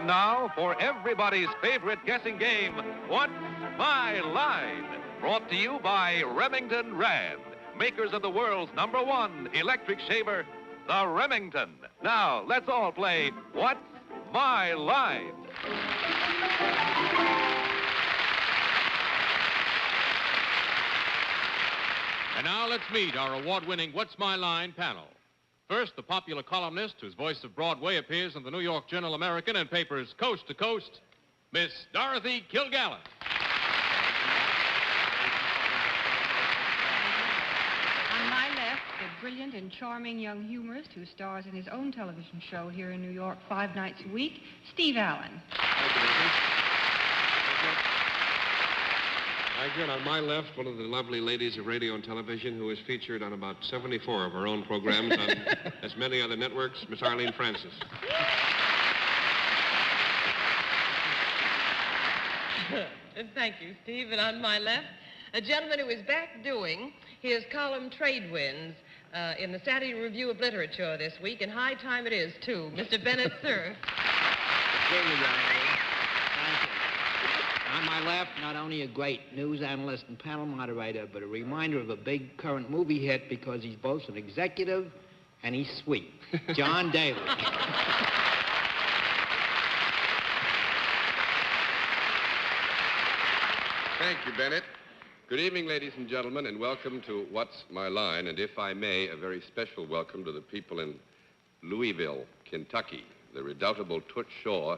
time now for everybody's favorite guessing game, What's My Line? Brought to you by Remington Rand, makers of the world's #1 electric shaver, the Remington. Now, let's all play What's My Line? And now let's meet our award-winning What's My Line panel. First, the popular columnist whose voice of Broadway appears in the New York Journal-American and papers coast to coast, Miss Dorothy Kilgallen. On my left, the brilliant and charming young humorist who stars in his own television show here in New York 5 nights a week, Steve Allen. Thank you. And on my left, one of the lovely ladies of radio and television who is featured on about 74 of our own programs on as many other networks, Miss Arlene Francis. Thank you, Steve. And on my left, a gentleman who is back doing his column Trade Winds in the Saturday Review of Literature this week, and high time it is, too, Mr. Bennett, Cerf. Here you go. Thank you. On my left, not only a great news analyst and panel moderator, but a reminder of a big current movie hit because he's both an executive and he's sweet. John Daly. Thank you, Bennett. Good evening, ladies and gentlemen, and welcome to What's My Line, and if I may, a very special welcome to the people in Louisville, Kentucky. The redoubtable Toots Shaw,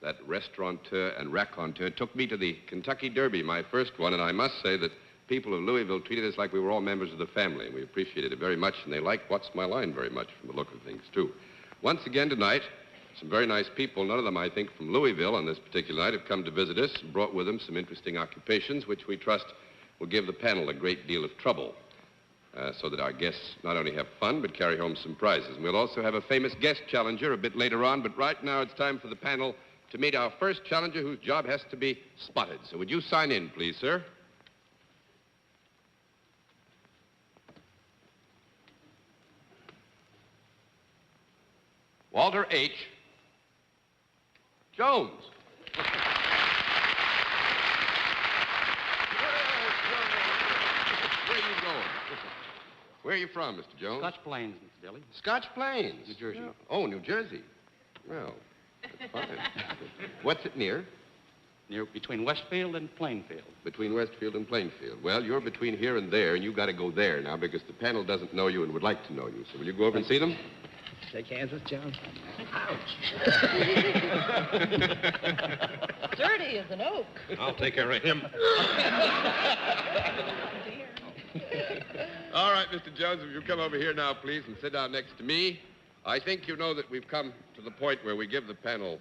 that restaurateur and raconteur, took me to the Kentucky Derby, my first one, and I must say that people of Louisville treated us like we were all members of the family, and we appreciated it very much, and they liked What's My Line very much from the look of things, too. Once again tonight, some very nice people, none of them, I think, from Louisville on this particular night, have come to visit us and brought with them some interesting occupations, which we trust will give the panel a great deal of trouble, so that our guests not only have fun, but carry home some prizes. And we'll also have a famous guest challenger a bit later on, but right now it's time for the panel to meet our first challenger whose job has to be spotted. So would you sign in, please, sir? Walter H. Jones. Where are you going? Where are you from, Mr. Jones? Scotch Plains, Mr. Dilly. Scotch Plains. New Jersey. Oh, New Jersey. Well, that's fine. What's it near? Near between Westfield and Plainfield. Between Westfield and Plainfield. Well, you're between here and there, and you've got to go there now because the panel doesn't know you and would like to know you. So will you go over and see them? Shake hands with John. Sturdy as an oak. I'll take care of him. All right, Mr. Jones, if you come over here now, please, and sit down next to me. I think you know that we've come to the point where we give the panel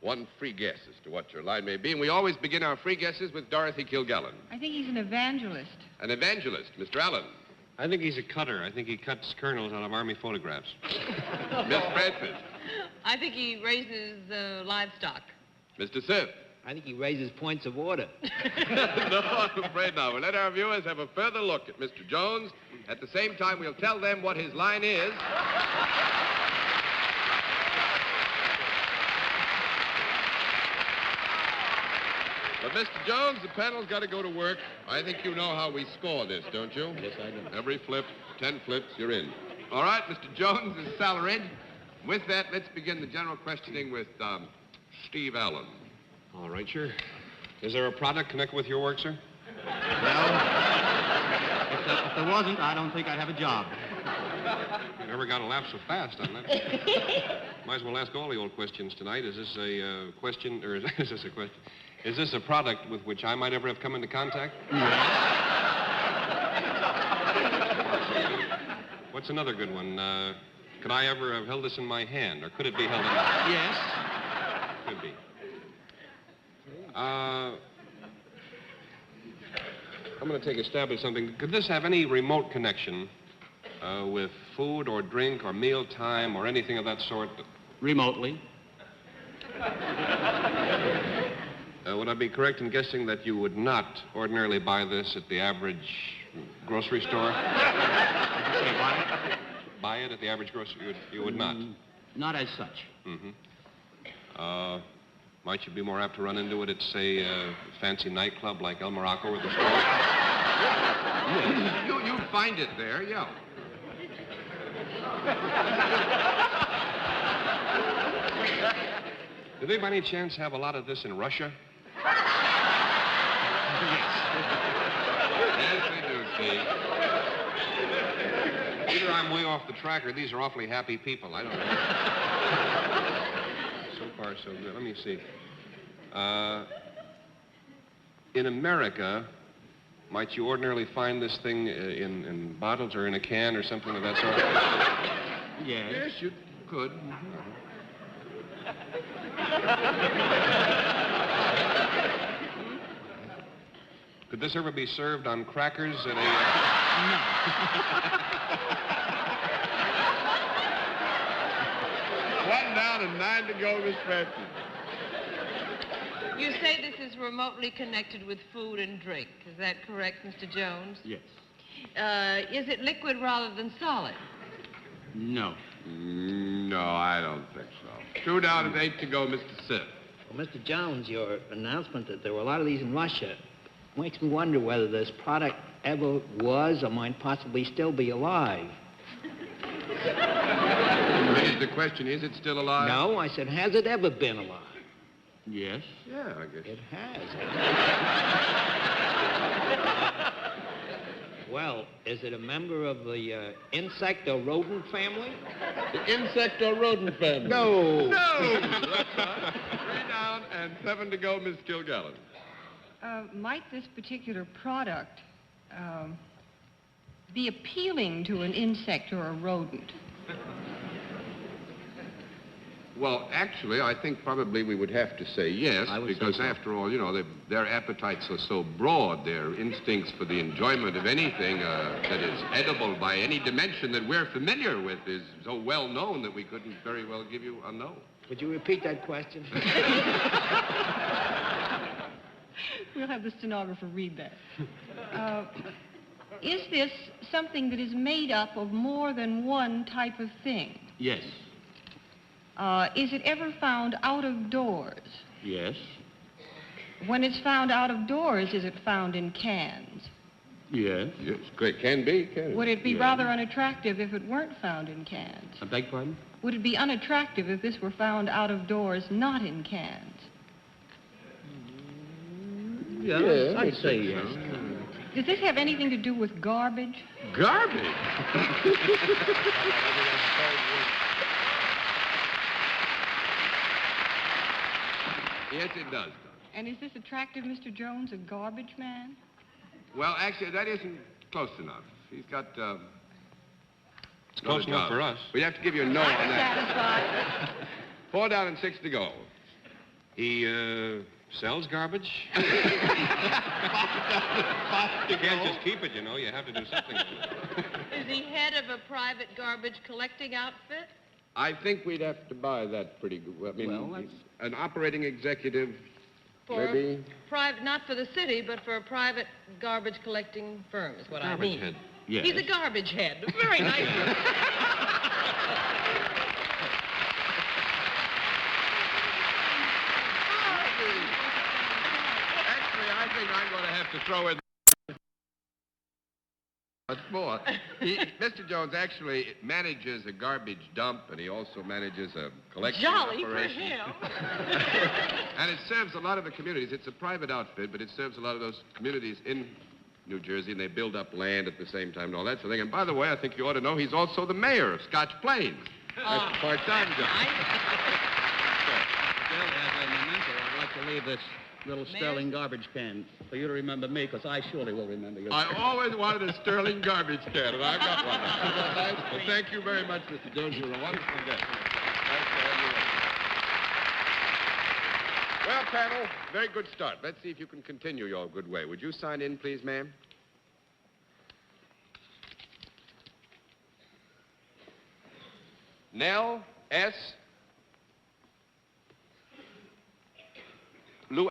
one free guess as to what your line may be, and we always begin our free guesses with Dorothy Kilgallen. I think he's an evangelist. An evangelist, Mr. Allen. I think he's a cutter. I think he cuts kernels out of Army photographs. Miss Francis. I think he raises livestock. Mr. Cerf. I think he raises points of order. No, I'm afraid not. We'll let our viewers have a further look at Mr. Jones. At the same time, we'll tell them what his line is. But, Mr. Jones, the panel's got to go to work. I think you know how we score this, don't you? Yes, I do. Every flip, 10 flips, you're in. All right, Mr. Jones is salaried. With that, let's begin the general questioning with Steve Allen. All right, sir. Is there a product connected with your work, sir? Well, if there wasn't, I don't think I'd have a job. You never got to laugh so fast on that. Might as well ask all the old questions tonight. Is this a question, or is this a question? Is this a product with which I might ever have come into contact? What's another good one? Could I ever have held this in my hand, or could it be held in my... Yes. Could be. I'm going to take a stab at something. Could this have any remote connection with food or drink or mealtime or anything of that sort? Remotely. Would I be correct in guessing that you would not ordinarily buy this at the average grocery store? Buy it at the average grocery? You would not? Not as such. Mm-hmm. Might you be more apt to run into it at, say, a fancy nightclub like El Morocco or the Store? You'd find it there, yeah. Do they by any chance have a lot of this in Russia? Yes, they do, Steve. Either I'm way off the track or these are awfully happy people. I don't know. So far, so good. Let me see. In America, might you ordinarily find this thing in bottles or in a can or something of that sort? Yes. Yes, you could. Could this ever be served on crackers at a... One down and 9 to go, Miss Francis. You say this is remotely connected with food and drink. Is that correct, Mr. Jones? Yes. Is it liquid rather than solid? No. No, I don't think so. 2 down and 8 to go, Mr. Cerf. Well, Mr. Jones, your announcement that there were a lot of these in Russia makes me wonder whether this product ever was or might possibly still be alive. The question is it still alive? No, I said, has it ever been alive? Yes. Yeah, I guess. It has. Well, is it a member of the insect or rodent family? The insect or rodent family? No. No! 3 down and 7 to go, Miss Kilgallen. Might this particular product be appealing to an insect or a rodent? Well, actually, I think probably we would have to say yes, because after all, you know, their appetites are so broad, their instincts for the enjoyment of anything that is edible by any dimension that we're familiar with is so well known that we couldn't very well give you a no. Would you repeat that question? We'll have the stenographer read that. Is this something that is made up of more than one type of thing? Yes. Is it ever found out of doors? Yes. When it's found out of doors, is it found in cans? Yes. Yes, great. Can be, can it? Would it be Yes. rather unattractive if it weren't found in cans? I beg pardon? Would it be unattractive if this were found out of doors, not in cans? Yes, I'd say yes. Does this have anything to do with garbage? Garbage? Yes, it does. And is this attractive, Mr. Jones, a garbage man? Well, actually, that isn't close enough. He's got, It's close enough for us. We have to give you a no on that. Satisfied? 4 down and 6 to go. He, sells garbage? You can't just keep it, you know. You have to do something with it. Is he head of a private garbage collecting outfit? I think we'd have to buy that pretty good. I mean, he's an operating executive, maybe. Not for the city, but for a private garbage collecting firm is what I mean. Garbage head. Yes. He's a garbage head. Very nice. Actually, I think I'm going to have to throw in much more. Mr. Jones actually manages a garbage dump, and he also manages a collection Jolly operation. for him. And it serves a lot of the communities. It's a private outfit, but it serves a lot of those communities in New Jersey, and they build up land at the same time and all that sort of thing. And by the way, I think you ought to know he's also the mayor of Scotch Plains. That's a part-time job. Bill, as a memento, I'd like to leave this little Sterling garbage can for you to remember me, because I surely will remember you. I always wanted a Sterling garbage can, and I've got one. Isn't that nice? Well, thank you very much, Mr. Jones. You're a wonderful guest. Nice to have you in. Well, panel, very good start. Let's see if you can continue your good way. Would you sign in, please, ma'am? Nell S. Lou.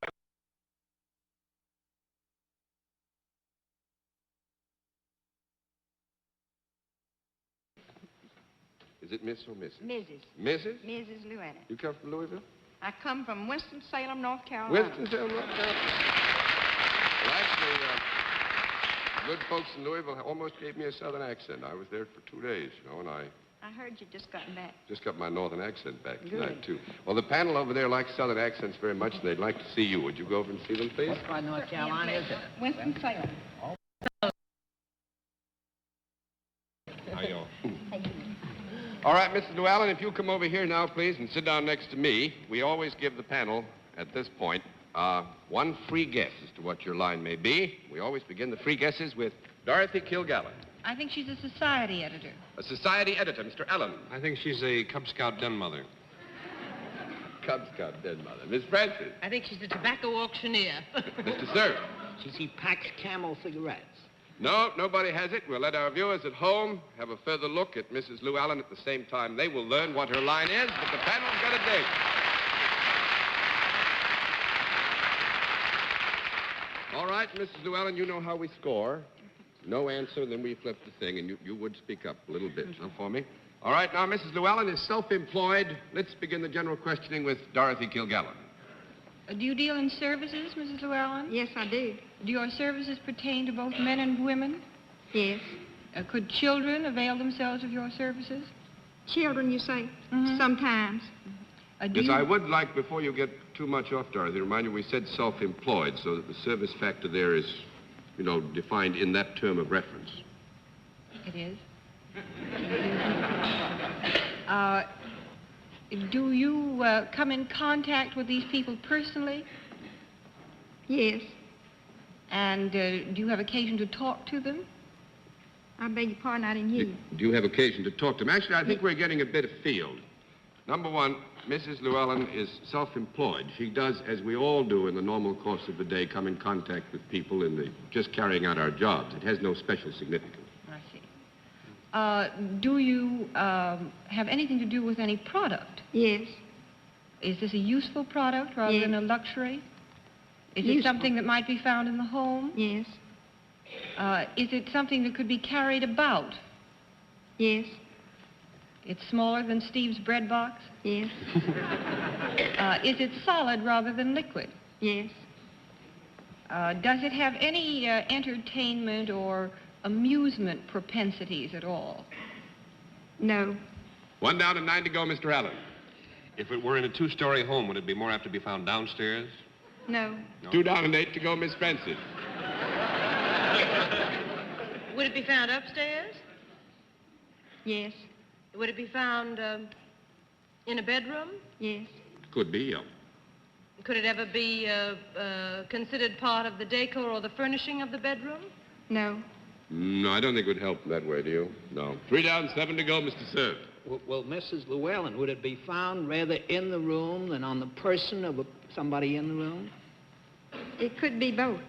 Is it Miss or Mrs.? Mrs. Mrs.? Mrs. Llewellyn. You come from Louisville? I come from Winston-Salem, North Carolina. Winston-Salem, North Carolina. Well, actually, good folks in Louisville almost gave me a southern accent. I was there for 2 days, and I heard you just gotten back. just got my northern accent back Good. tonight, too. Well, the panel over there likes southern accents very much, and they'd like to see you. Would you go over and see them, please? What part of North Carolina is it? Winston-Salem. How y'all? All right, Mrs. Llewellyn, if you come over here now, please, and sit down next to me. We always give the panel, at this point, one free guess as to what your line may be. We always begin the free guesses with Dorothy Kilgallen. I think she's a society editor. A society editor, Mr. Allen. I think she's a Cub Scout den mother. Cub Scout den mother. Miss Francis. I think she's a tobacco auctioneer. Mr. Cerf. She packs Camel cigarettes. No, nobody has it. We'll let our viewers at home have a further look at Mrs. Llewellyn. At the same time, they will learn what her line is, but the panel's got a date. All right, Mrs. Llewellyn, you know how we score. No answer, then we flip the thing, and you would speak up a little bit, for me. All right, now, Mrs. Llewellyn is self-employed. Let's begin the general questioning with Dorothy Kilgallen. Do you deal in services, Mrs. Llewellyn? Yes, I do. Do your services pertain to both men and women? Yes. Could children avail themselves of your services? Children, you say? Mhm. Sometimes. Yes, I would like, before you get too much off, Dorothy, remind you we said self-employed, so that the service factor there is, defined in that term of reference. It is. Do you come in contact with these people personally? Yes. And do you have occasion to talk to them? I beg your pardon, I didn't hear you. Do you have occasion to talk to them? Actually, I think we're getting a bit afield. Number one, Mrs. Llewellyn is self-employed. She does, as we all do in the normal course of the day, come in contact with people in just carrying out our jobs. It has no special significance. I see. Do you have anything to do with any product? Yes. Is this a useful product rather than a luxury? Is it something that might be found in the home? Yes. Is it something that could be carried about? Yes. It's smaller than Steve's bread box? Yes. Is it solid rather than liquid? Yes. Does it have any entertainment or amusement propensities at all? No. 1 down and 9 to go, Mr. Allen. If it were in a two-story home, would it be more apt to be found downstairs? No. 2 down and 8 to go, Miss Francis. Would it be found upstairs? Yes. Would it be found in a bedroom? Yes. Could be, yeah. Could it ever be considered part of the decor or the furnishing of the bedroom? No. No, I don't think it would help that way, do you? No. 3 down, 7 to go, Mr. Cerf. Well, Mrs. Llewellyn, would it be found rather in the room than on the person of somebody in the room? It could be both.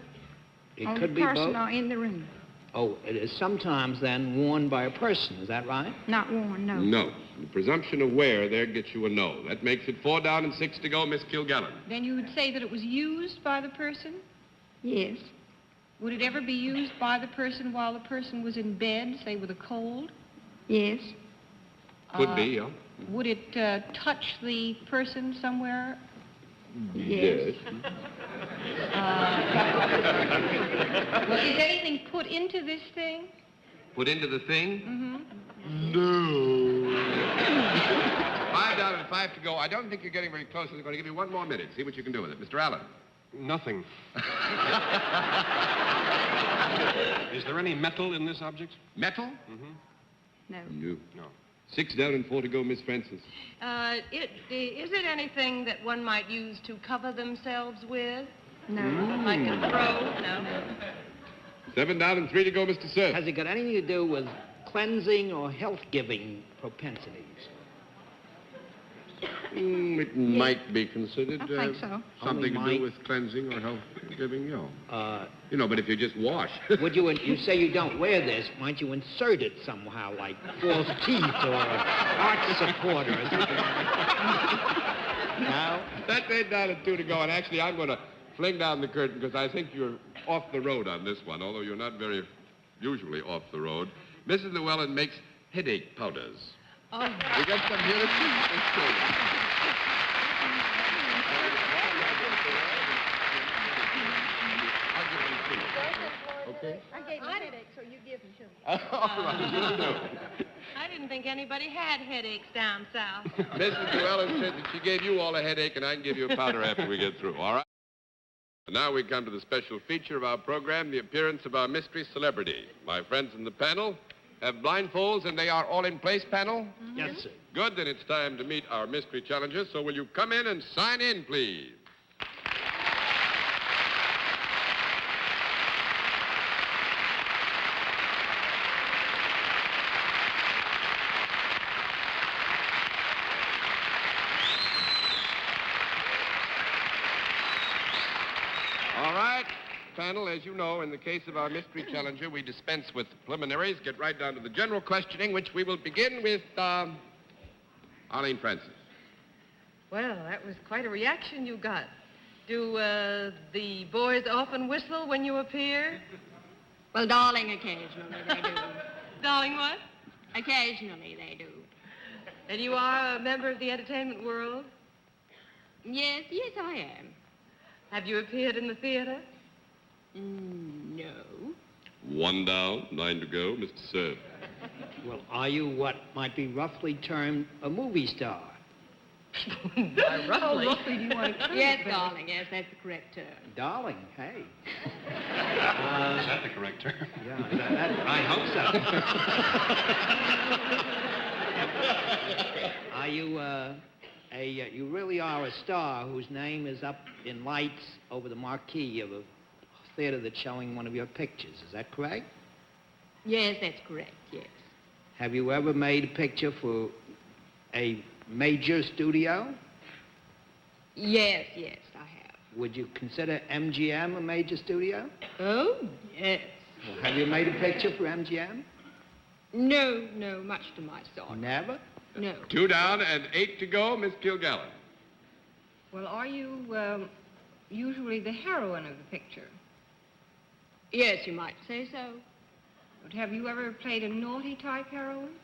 It On could the be person both? or in the room. Oh, it is sometimes then worn by a person, is that right? Not worn, no. No. The presumption of wear there gets you a no. That makes it 4 down and 6 to go, Miss Kilgallen. Then you would say that it was used by the person? Yes. Would it ever be used by the person while the person was in bed, say with a cold? Yes. Could be, yeah. Would it touch the person somewhere? Yes. Well, is anything put into this thing? Put into the thing? Mm-hmm. No. 5 down and 5 to go. I don't think you're getting very close. I'm going to give you 1 more minute. See what you can do with it. Mr. Allen. Nothing. Is there any metal in this object? Metal? Mm-hmm. No. No. No. 6 down and 4 to go, Miss Francis. Is it anything that one might use to cover themselves with? No. Like a throw? No. 7 down and 3 to go, Mr. Cerf. Has it got anything to do with cleansing or health-giving propensities? It might be considered I think so. something to Only do with cleansing or health-giving, Uh, but if you just wash. Would you say you don't wear this, might you insert it somehow, like false teeth or arch support or something? No? That's 8 down and 2 to go, and actually I'm going to fling down the curtain because I think you're off the road on this one, although you're not very usually off the road. Mrs. Llewellyn makes headache powders. Oh. We got some here. Let's see. okay? I gave him a headache, so you give him to me. All right, will do. I didn't think anybody had headaches down south. Mrs. Llewellyn said that she gave you all a headache, and I can give you a powder after we get through, all right? And now we come to the special feature of our program, the appearance of our mystery celebrity. My friends in the panel have blindfolds, and they are all in place, panel? Mm-hmm. Yes, sir. Good, then it's time to meet our mystery challengers, so will you come in and sign in, please? All right, panel, as you know, in the case of our mystery challenger, we dispense with preliminaries, get right down to the general questioning, which we will begin with, Arlene Francis. Well, that was quite a reaction you got. Do the boys often whistle when you appear? Well, darling, occasionally they do. Darling, what? Occasionally they do. And you are a member of the entertainment world? Yes, I am. Have you appeared in the theater? No. One down, 9 to go, Mr. Cerf. Well, are you what might be roughly termed a movie star? Roughly. Do you want to Yes, darling, yes, that's the correct term. Darling, hey. Is that the correct term? Yeah, I hope so. Are you, you really are a star whose name is up in lights over the marquee of a theater that's showing one of your pictures. Is that correct? Yes, that's correct, yes. Have you ever made a picture for a major studio? Yes, I have. Would you consider MGM a major studio? Oh, yes. Well, have you made a picture for MGM? No, much to my sorrow. Never? No. 2 down and 8 to go, Miss Kilgallen. Well, are you usually the heroine of the picture? Yes, you might say so. But have you ever played a naughty type heroine?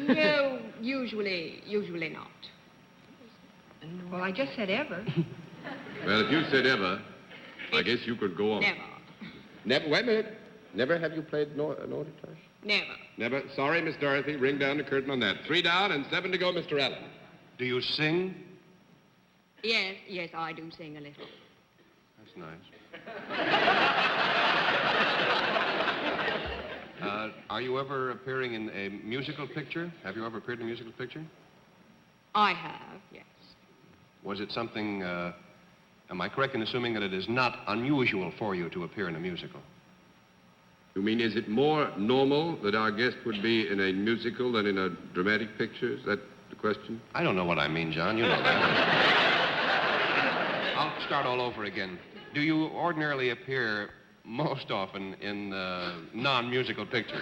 No, usually not. Well, I just said ever. Well, if you said ever, I guess you could go on. Never. Never? Wait a minute. Never have you played a naughty type? Never. Never. Sorry, Miss Dorothy. Ring down the curtain on that. 3 down and 7 to go, Mr. Allen. Do you sing? Yes, I do sing a little. That's nice. Are you ever appearing in a musical picture? Have you ever appeared in a musical picture? I have, yes. Was it something, am I correct in assuming that it is not unusual for you to appear in a musical? You mean, is it more normal that our guest would be in a musical than in a dramatic picture? Is that the question? I don't know what I mean, John. You know that. I'll start all over again. Do you ordinarily appear most often in non-musical pictures?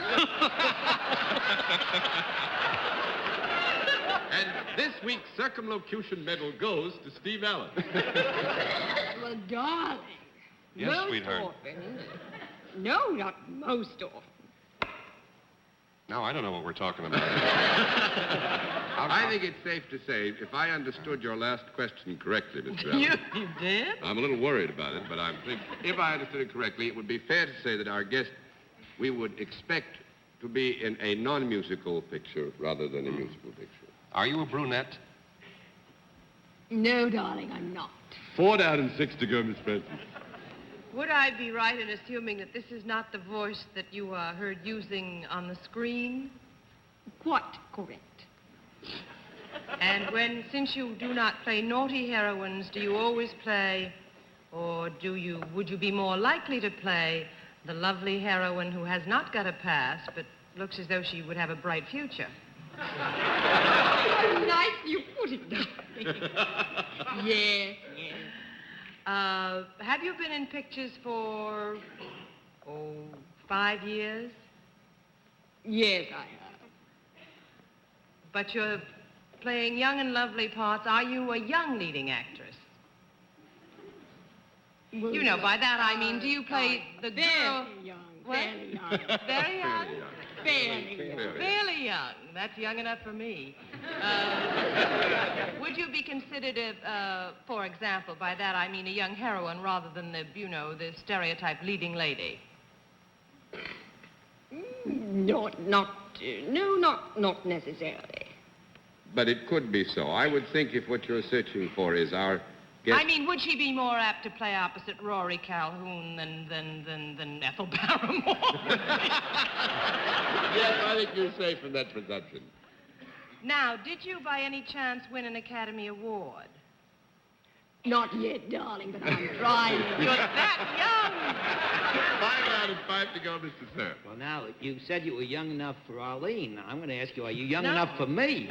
And this week's circumlocution medal goes to Steve Allen. Well, darling. Yes, most sweetheart. Often. No, not most often. Now, I don't know what we're talking about. I think it's safe to say, if I understood your last question correctly, Mr. Allen. You did? I'm a little worried about it, but I think if I understood it correctly, it would be fair to say that our guest, we would expect to be in a non-musical picture rather than a musical picture. Are you a brunette? No, darling, I'm not. 4 down and 6 to go, Miss Francis. Would I be right in assuming that this is not the voice that you are heard using on the screen? Quite correct. And since you do not play naughty heroines, do you always play, or would you be more likely to play the lovely heroine who has not got a past, but looks as though she would have a bright future? How nice you put it, darling. Yes. Have you been in pictures for, 5 years? Yes, I have. But you're playing young and lovely parts. Are you a young leading actress? Well, You know, by that I mean, do you play the girl? Very young, What? fairly young. Very young? Fairly young. Fairly young. That's young enough for me. Would you be considered for example, by that I mean a young heroine rather than the stereotype leading lady? Not necessarily. But it could be so. I would think if what you're searching for is our guest... I mean, would she be more apt to play opposite Rory Calhoun than Ethel Barrymore? Yes, I think you're safe in that presumption. Now, did you by any chance win an Academy Award? Not yet, darling, but I'm trying. You're that young. 5 out and 5 to go, Mr. Cerf. Well, now, you said you were young enough for Arlene. I'm going to ask you, are you young enough for me?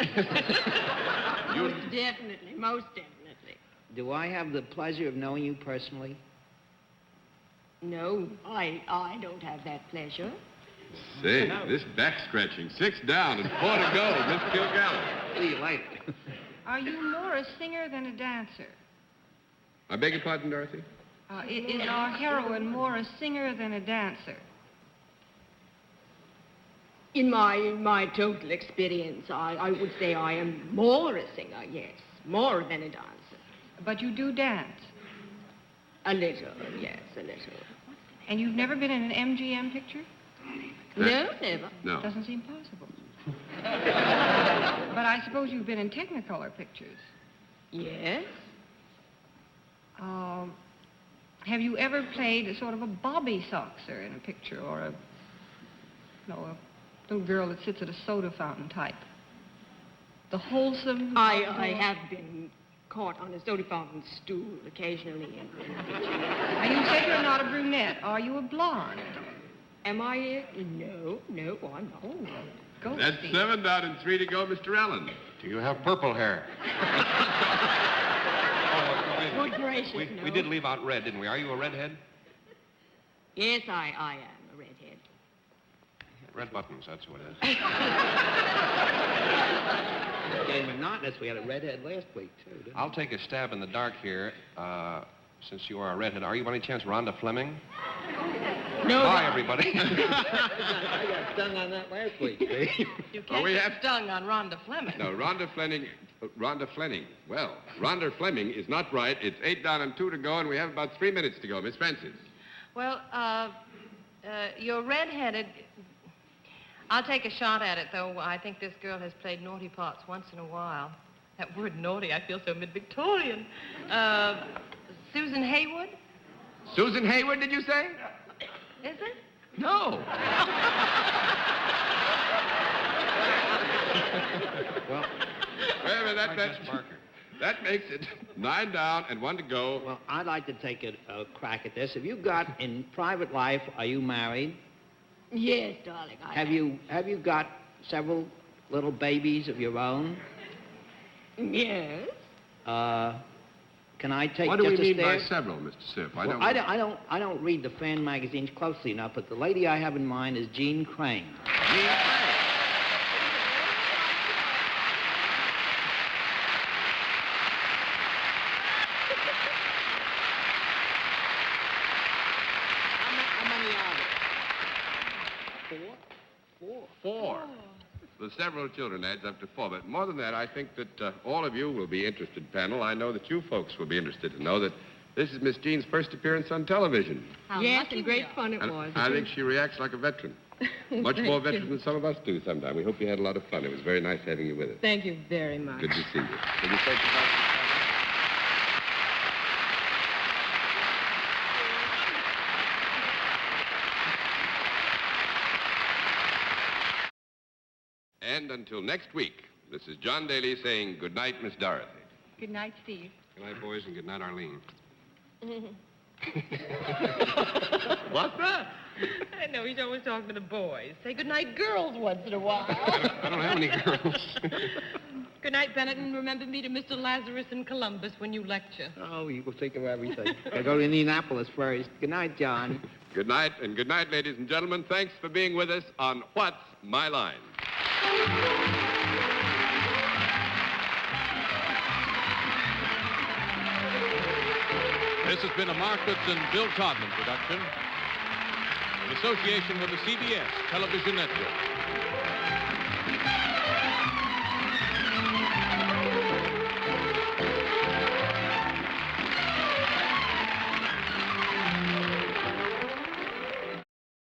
Most definitely. Do I have the pleasure of knowing you personally? No, I don't have that pleasure. Say, this back scratching. 6 down and 4 to go, Miss Kilgallen. See you later. Are you more a singer than a dancer? I beg your pardon, Dorothy? Is our heroine more a singer than a dancer? In my total experience, I would say I am more a singer, yes, more than a dancer. But you do dance? A little, yes, a little. And you've never been in an MGM picture? No, never. No. Doesn't seem possible. But I suppose you've been in Technicolor pictures. Yes. Have you ever played a sort of a Bobby Soxer in a picture, or a little girl that sits at a soda fountain type? The wholesome... I have been caught on a soda fountain stool occasionally. And you said you're not a brunette. Are you a blonde? Am I? No, I'm not. Oh, go, That's Steve. 7 down and 3 to go, Mr. Allen. Do you have purple hair? Good gracious, we no. did leave out red, didn't we? Are you a redhead? Yes, I am a redhead. Red buttons, that's what it is. It's getting monotonous. We had a redhead last week, too, didn't we? I'll take a stab in the dark here. Since you are a redhead, are you by any chance Rhonda Fleming? No. Hi, everybody. I got stung on that last week, see? You can't get stung on Rhonda Fleming. No, Rhonda Fleming. Well, Rhonda Fleming is not right. It's 8 down and 2 to go, and we have about 3 minutes to go. Miss Francis. Well, you're redheaded. I'll take a shot at it, though. I think this girl has played naughty parts once in a while. That word naughty, I feel so mid-Victorian. Susan Haywood? Susan Hayward, did you say? Is it? No. Well, Wait a minute, Just Barker. that makes it 9 down and 1 to go. well, I'd like to take a crack at this. Have you got, in private life, are you married? Yes, darling, I Have you got several little babies of your own? Yes. Can I take What do we just a mean stare? by several, Mr. Cerf? Well, I don't read the fan magazines closely enough, but the lady I have in mind is Jeanne Crain. Jeanne Crain. How many are there? 4. The several children adds up to 4. But more than that, I think that all of you will be interested, panel. I know that you folks will be interested to know that this is Miss Jean's first appearance on television. Yes, and great fun it And was. I think she reacts like a veteran. Much more veteran than some of us do sometime. We hope you had a lot of fun. It was very nice having you with us. Thank you very much. Good to see you. Will you say goodbye to the panel? And until next week, this is John Daly saying good night, Miss Dorothy. Good night, Steve. Good night, boys, and good night, Arlene. What's that? I know, he's always talking to the boys. Say goodnight, girls, once in a while. I don't have any girls. Good night, Bennett, and remember me to Mr. Lazarus in Columbus when you lecture. Oh, you will think of everything. I go to Indianapolis first. Good night, John. Good night, and good night, ladies and gentlemen. Thanks for being with us on What's My Line? This has been a Mark Goodson, Bill Todman production in association with the CBS Television Network.